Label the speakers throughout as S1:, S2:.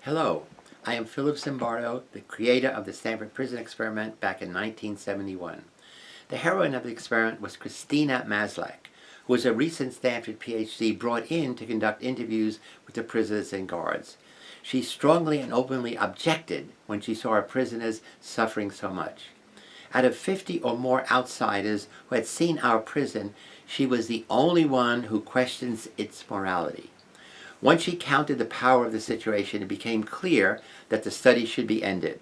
S1: Hello, I am Philip Zimbardo, the creator of the Stanford Prison Experiment back in 1971. The heroine of the experiment was Christina Maslach, who was a recent Stanford PhD brought in to conduct interviews with the prisoners and guards. She strongly and openly objected when she saw her prisoners suffering so much. Out of 50 or more outsiders who had seen our prison, she was the only one who questions its morality. Once she counted the power of the situation, it became clear that the study should be ended.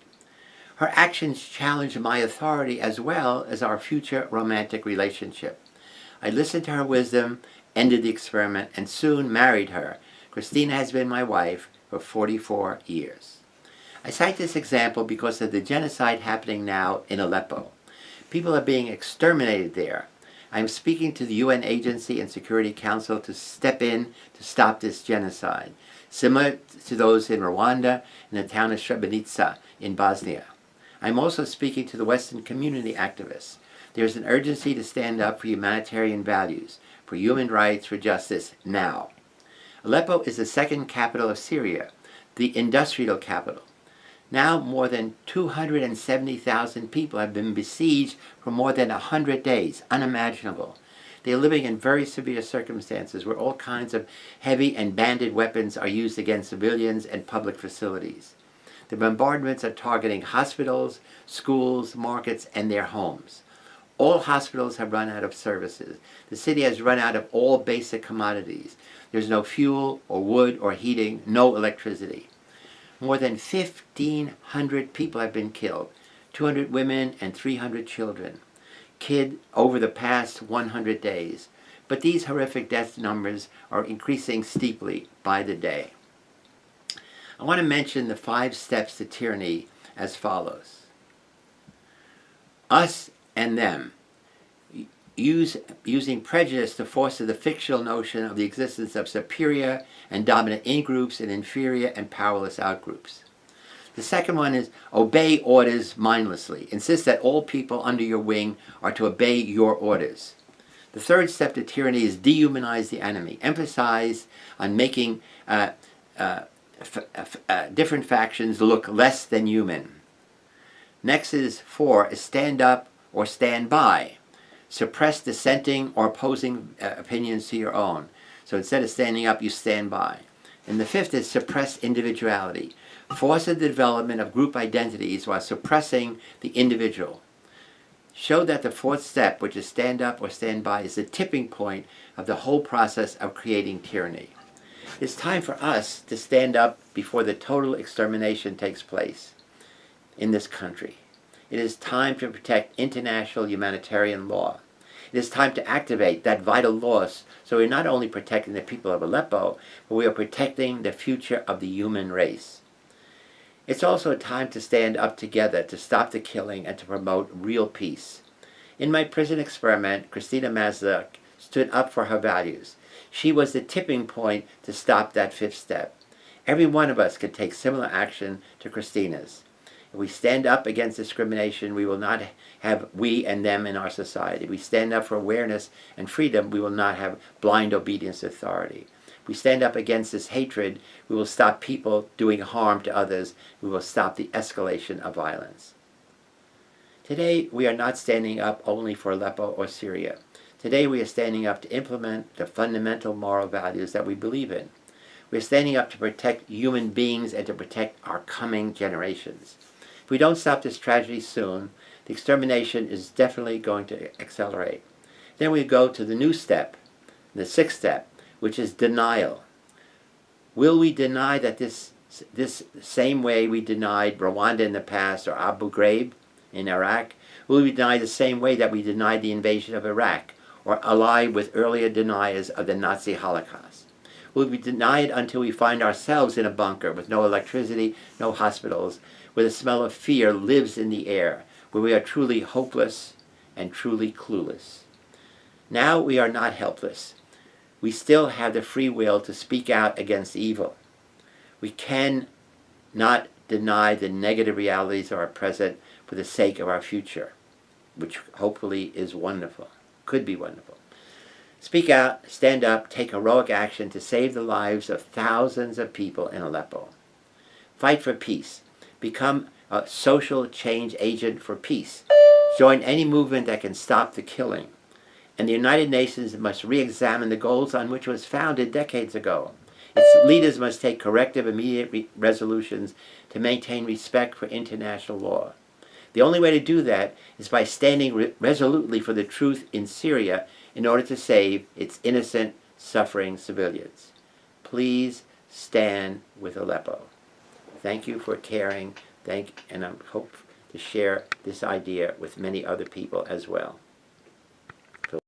S1: Her actions challenged my authority as well as our future romantic relationship. I listened to her wisdom, ended the experiment, and soon married her. Christina has been my wife for 44 years. I cite this example because of the genocide happening now in Aleppo. People are being exterminated there. I am speaking to the UN Agency and Security Council to step in to stop this genocide, similar to those in Rwanda and the town of Srebrenica in Bosnia. I am also speaking to the Western community activists. There is an urgency to stand up for humanitarian values, for human rights, for justice, now. Aleppo is the second capital of Syria, the industrial capital. Now more than 270,000 people have been besieged for more than 100 days, unimaginable. They are living in very severe circumstances where all kinds of heavy and banded weapons are used against civilians and public facilities. The bombardments are targeting hospitals, schools, markets, and their homes. All hospitals have run out of services. The city has run out of all basic commodities. There's no fuel or wood or heating, no electricity. More than 1,500 people have been killed, 200 women and 300 children, killed over the past 100 days. But these horrific death numbers are increasing steeply by the day. I want to mention the 5 steps to tyranny as follows. Us and them. Using prejudice to foster the fictional notion of the existence of superior and dominant in-groups and inferior and powerless out-groups. The second one is obey orders mindlessly. Insist that all people under your wing are to obey your orders. The third step to tyranny is dehumanize the enemy. Emphasize on making different factions look less than human. Next is 4 is stand up or stand by. Suppress dissenting or opposing opinions to your own. So instead of standing up, you stand by. And the 5th is suppress individuality. Foster the development of group identities while suppressing the individual. Show that the 4th step, which is stand up or stand by, is the tipping point of the whole process of creating tyranny. It's time for us to stand up before the total extermination takes place in this country. It is time to protect international humanitarian law. It is time to activate that vital law so we're not only protecting the people of Aleppo, but we are protecting the future of the human race. It's also time to stand up together to stop the killing and to promote real peace. In my prison experiment, Christina Maslach stood up for her values. She was the tipping point to stop that 5th step. Every one of us could take similar action to Christina's. If we stand up against discrimination, we will not have we and them in our society. If we stand up for awareness and freedom, we will not have blind obedience to authority. If we stand up against this hatred, we will stop people doing harm to others. We will stop the escalation of violence. Today, we are not standing up only for Aleppo or Syria. Today, we are standing up to implement the fundamental moral values that we believe in. We are standing up to protect human beings and to protect our coming generations. If we don't stop this tragedy soon, the extermination is definitely going to accelerate. Then we go to the new step, the 6th step, which is denial. Will we deny that this same way we denied Rwanda in the past or Abu Ghraib in Iraq? Will we deny the same way that we denied the invasion of Iraq or ally with earlier deniers of the Nazi Holocaust? Will we deny it until we find ourselves in a bunker with no electricity, no hospitals, where the smell of fear lives in the air, where we are truly hopeless and truly clueless? Now we are not helpless. We still have the free will to speak out against evil. We can not deny the negative realities of our present for the sake of our future, which hopefully is wonderful, could be wonderful. Speak out, stand up, take heroic action to save the lives of thousands of people in Aleppo. Fight for peace. Become a social change agent for peace. Join any movement that can stop the killing. And the United Nations must re-examine the goals on which it was founded decades ago. Its leaders must take corrective, immediate resolutions to maintain respect for international law. The only way to do that is by standing resolutely for the truth in Syria in order to save its innocent, suffering civilians. Please stand with Aleppo. Thank you for caring, and I hope to share this idea with many other people as well.